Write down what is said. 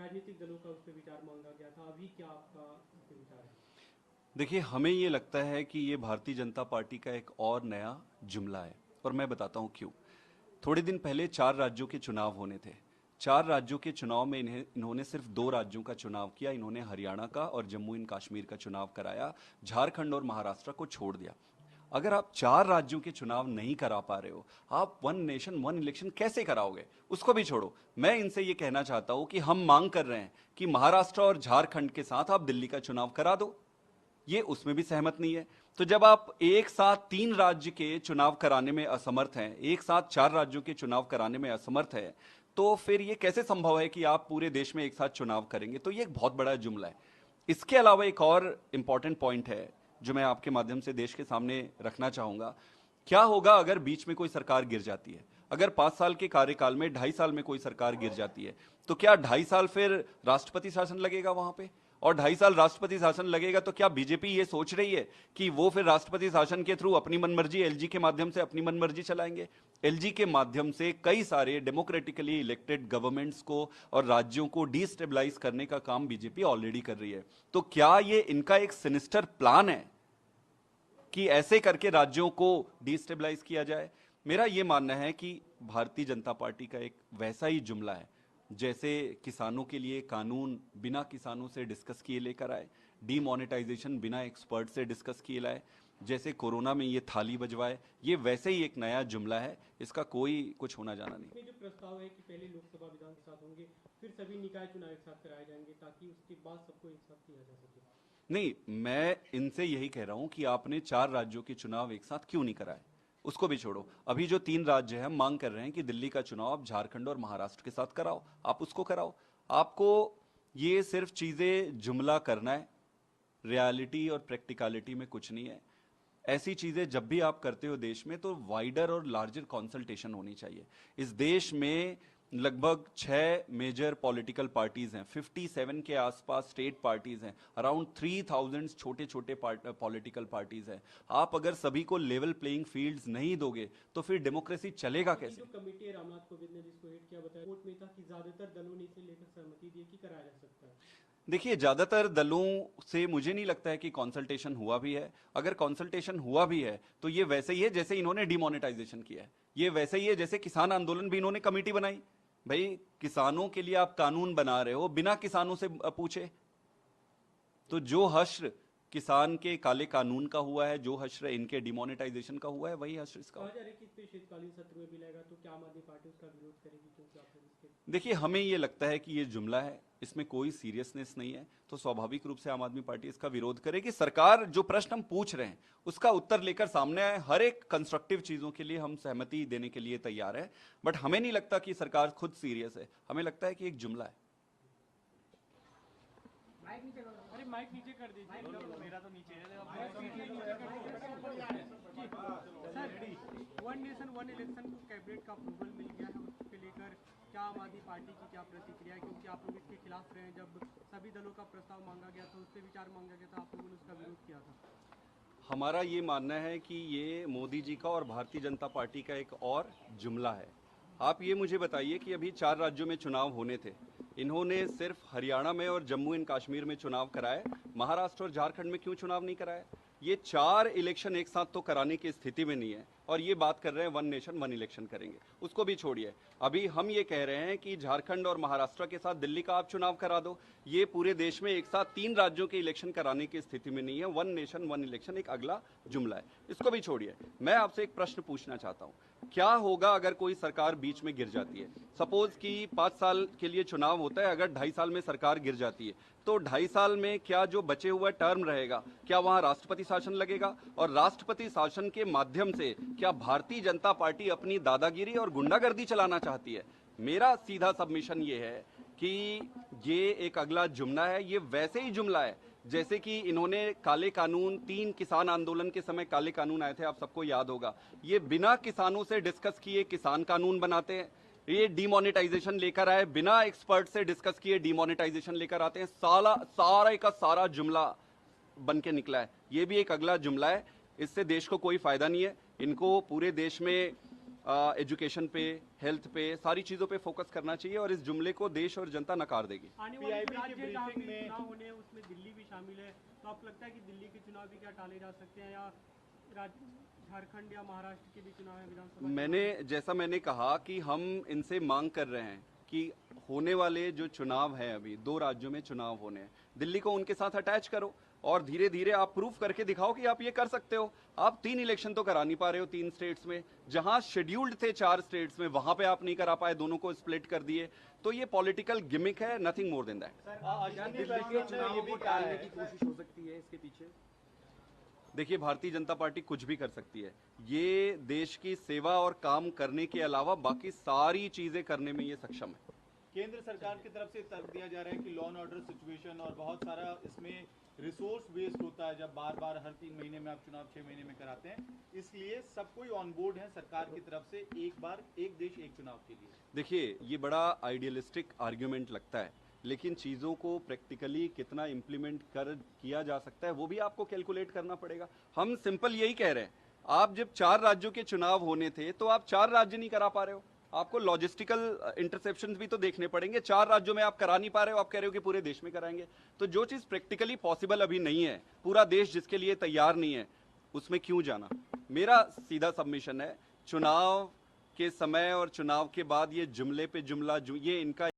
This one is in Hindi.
राजनीतिक दलों का उस पर विचार मांगा गया था, अभी क्या आपका उस पर विचार है? देखिए, हमें ये लगता है कि ये भारतीय जनता पार्टी का एक और नया जुमला है, और मैं बताता हूँ क्यों। थोड़े दिन पहले 4 राज्यों के चुनाव होने थे। 4 राज्यों के चुनाव में इन्होंने सिर्फ 2 राज्यों का चुनाव किया। इन्होंने हरियाणा का और जम्मू एंड कश्मीर का चुनाव कराया, झारखंड और महाराष्ट्र को छोड़ दिया। अगर आप 4 राज्यों के चुनाव नहीं करा पा रहे हो, आप वन नेशन वन इलेक्शन कैसे कराओगे? उसको भी छोड़ो, मैं इनसे ये कहना चाहता हूं कि हम मांग कर रहे हैं कि महाराष्ट्र और झारखंड के साथ आप दिल्ली का चुनाव करा दो। ये उसमें भी सहमत नहीं है। तो जब आप एक साथ 3 राज्य के चुनाव कराने में असमर्थ हैं, एक साथ 4 राज्यों के चुनाव कराने में असमर्थ है, तो फिर ये कैसे संभव है कि आप पूरे देश में एक साथ चुनाव करेंगे? तो ये एक बहुत बड़ा जुमला है। इसके अलावा एक और इंपॉर्टेंट पॉइंट है जो मैं आपके माध्यम से देश के सामने रखना चाहूंगा। क्या होगा अगर बीच में कोई सरकार गिर जाती है? अगर 5 साल के कार्यकाल में 2.5 साल में कोई सरकार गिर जाती है, तो क्या 2.5 साल फिर राष्ट्रपति शासन लगेगा वहां पे? और 2.5 साल राष्ट्रपति शासन लगेगा तो क्या बीजेपी ये सोच रही है कि वो फिर राष्ट्रपति शासन के थ्रू अपनी मनमर्जी एलजी के माध्यम से अपनी मनमर्जी चलाएंगे? एलजी के माध्यम से कई सारे डेमोक्रेटिकली इलेक्टेड गवर्नमेंट्स को और राज्यों को डिस्टेबलाइज करने का काम बीजेपी ऑलरेडी कर रही है। तो क्या ये इनका एक सिनिस्टर प्लान है कि ऐसे करके राज्यों को डिस्टेबलाइज किया जाए? मेरा यह मानना है कि भारतीय जनता पार्टी का एक वैसा ही जुमला है जैसे किसानों के लिए कानून बिना किसानों से डिस्कस किए लेकर आए, डीमोनेटाइजेशन बिना एक्सपर्ट से डिस्कस किए लाए, जैसे कोरोना में ये थाली बजवाए, ये वैसे ही एक नया जुमला है। इसका कोई कुछ होना जाना नहीं। जो प्रस्ताव है कि पहले लोकसभा विधान के साथ होंगे, फिर सभी निकाय चुनाव एक साथ कराए जाएंगे ताकि उसके बाद सबको एक साथ किया जा सके। नहीं, मैं इनसे यही कह रहा हूं कि आपने 4 राज्यों के चुनाव एक साथ क्यों नहीं कराए? उसको भी छोड़ो, अभी जो 3 राज्य हैं हम मांग कर रहे हैं कि दिल्ली का चुनाव आप झारखंड और महाराष्ट्र के साथ कराओ, आप उसको कराओ। आपको ये सिर्फ चीजें जुमला करना है, रियलिटी और प्रैक्टिकलिटी में कुछ नहीं है। ऐसी चीजें जब भी आप करते हो देश में, तो वाइडर और लार्जर कंसल्टेशन होनी चाहिए। इस देश में लगभग 6 मेजर पॉलिटिकल पार्टीज हैं, 57 के आसपास स्टेट पार्टीज हैं, अराउंड 3000 छोटे छोटे पॉलिटिकल पार्टीज हैं। आप अगर सभी को लेवल प्लेइंग फील्ड्स नहीं दोगे तो फिर डेमोक्रेसी चलेगा कैसे? जो कमेटी है रामनाथ कोविंद ने जिसको हेड किया, बताया कोर्ट में था कि ज्यादातर दलों ने इसे लेकर सहमति दी कि कराया जा सकता है। देखिए, ज्यादातर दलों से मुझे नहीं लगता है कि कंसल्टेशन हुआ भी है। अगर कंसल्टेशन हुआ भी है तो ये वैसे ही है जैसे इन्होंने डिमोनेटाइजेशन किया है। ये वैसे ही है जैसे किसान आंदोलन भी इन्होंने कमेटी बनाई। भाई, किसानों के लिए आप कानून बना रहे हो बिना किसानों से पूछे। तो जो हश्र किसान के काले कानून का हुआ है, जो हश्र इनके डिमोनेटाइजेशन का हुआ है, वही हश्र इसका हुआ है। कहा जा रहा है कि इस पे शीतकालीन सत्र में भी लगेगा, तो क्या आम आदमी पार्टी उसका विरोध करेगी? क्योंकि आप इसके देखिए, हमें ये लगता है कि ये जुमला है, इसमें कोई सीरियसनेस नहीं है, तो स्वाभाविक रूप से आम आदमी पार्टी इसका विरोध करेगी। सरकार जो प्रश्न हम पूछ रहे हैं उसका उत्तर लेकर सामने आए। हर एक कंस्ट्रक्टिव चीजों के लिए हम सहमति देने के लिए तैयार है, बट हमें नहीं लगता कि सरकार खुद सीरियस है। हमें लगता है कि एक जुमला है। अरे माइक नीचे कर दीजिए। मेरा तो नीचे है। Sir, one nation one election को कैबिनेट का अप्रूवल मिल गया है, उसके लेकर क्या आम आदमी पार्टी की क्या प्रतिक्रिया है? क्योंकि आप लोग इसके खिलाफ रहे हैं। जब सभी दलों का प्रस्ताव मांगा गया था, उस पर विचार मांगा गया था, आप लोगों ने उसका विरोध किया था। हमारा ये मानना है कि ये मोदी जी का और भारतीय जनता पार्टी का एक और जुमला है। आप ये मुझे बताइए कि अभी 4 राज्यों में चुनाव होने थे, इन्होंने सिर्फ हरियाणा में और जम्मू एंड कश्मीर में चुनाव कराए, महाराष्ट्र और झारखंड में क्यों चुनाव नहीं कराए? ये 4 इलेक्शन एक साथ तो कराने की स्थिति में नहीं है, और ये बात कर रहे हैं वन नेशन वन इलेक्शन करेंगे। उसको भी छोड़िए, अभी हम ये कह रहे हैं कि झारखंड और महाराष्ट्र के साथ दिल्ली का आप चुनाव करा दो। ये पूरे देश में एक साथ 3 राज्यों के इलेक्शन कराने की स्थिति में नहीं है। वन नेशन वन इलेक्शन एक अगला जुमला है। इसको भी छोड़िए, मैं आपसे एक प्रश्न पूछना चाहता हूँ, क्या होगा अगर कोई सरकार बीच में गिर जाती है? सपोज कि 5 साल के लिए चुनाव होता है, अगर 2.5 साल में सरकार गिर जाती है, तो 2.5 साल में क्या जो बचे हुआ टर्म रहेगा, क्या वहां राष्ट्रपति शासन लगेगा? और राष्ट्रपति शासन के माध्यम से क्या भारतीय जनता पार्टी अपनी दादागिरी और गुंडागर्दी चलाना चाहती है? मेरा सीधा सबमिशन ये है कि ये एक अगला जुमला है। ये वैसे ही जुमला है जैसे कि इन्होंने काले कानून, 3 किसान आंदोलन के समय काले कानून आए थे, आप सबको याद होगा। ये बिना किसानों से डिस्कस किए किसान कानून बनाते हैं। ये डिमोनेटाइजेशन लेकर आए, बिना एक्सपर्ट से डिस्कस किए डिमोनेटाइजेशन लेकर आते हैं। सारा का सारा जुमला बन के निकला है। ये भी एक अगला जुमला है। इससे देश को कोई फायदा नहीं है। इनको पूरे देश में एजुकेशन पे, हेल्थ पे, सारी चीज़ों पे फोकस करना चाहिए और इस जुमले को देश और जनता नकार देगी। आने वाले PIB जो की राज्य जहाँ पे ब्रीफिंग में- चुनाव होने हैं उसमें दिल्ली भी शामिल है, तो आपको लगता है कि दिल्ली के चुनाव भी क्या टाले जा सकते हैं, या झारखंड या महाराष्ट्र के भी चुनाव है विधानसभा? जैसा मैंने कहा कि हम इनसे मांग कर रहे हैं कि होने वाले जो चुनाव हैं, अभी 2 राज्यों में चुनाव होने हैं, दिल्ली को उनके साथ अटैच करो और धीरे धीरे आप प्रूफ करके दिखाओ कि आप ये कर सकते हो। आप 3 इलेक्शन तो करा नहीं पा रहे हो 3 स्टेट्स में, जहां शेड्यूल्ड थे 4 स्टेट्स में, वहां पे आप नहीं करा पाए, दोनों को स्प्लिट कर दिए। तो ये पॉलिटिकल गिमिक है, nothing more than that. Ashwini Vaishnaw ने ये भी कहा है की कोशिश हो सकती है इसके पीछे। देखिए, भारतीय जनता पार्टी कुछ भी कर सकती है। ये देश की सेवा और काम करने के अलावा बाकी सारी चीजें करने में ये सक्षम है। केंद्र सरकार की तरफ से तर्क दिया जा रहा है कि लॉ एंड ऑर्डर सिचुएशन और बहुत सारा इसमें रिसोर्स वेस्ट होता है जब बार बार हर 3 महीने में आप चुनाव 6 महीने में कराते हैं, इसलिए सब कोई ऑन बोर्ड है सरकार की तरफ से एक बार एक देश एक चुनाव के लिए। देखिए, ये बड़ा आइडियलिस्टिक आर्ग्यूमेंट लगता है, लेकिन चीज़ों को प्रैक्टिकली कितना इम्प्लीमेंट किया जा सकता है वो भी आपको कैलकुलेट करना पड़ेगा। हम सिंपल यही कह रहे हैं, आप जब 4 राज्यों के चुनाव होने थे तो आप 4 राज्य नहीं करा पा रहे हो, आपको लॉजिस्टिकल इंटरसेप्शन भी तो देखने पड़ेंगे। 4 राज्यों में आप करा नहीं पा रहे हो, आप कह रहे हो कि पूरे देश में कराएंगे। तो जो चीज़ प्रैक्टिकली पॉसिबल अभी नहीं है, पूरा देश जिसके लिए तैयार नहीं है, उसमें क्यों जाना। मेरा सीधा सबमिशन है, चुनाव के समय और चुनाव के बाद ये जुमले पे जुमला ये इनका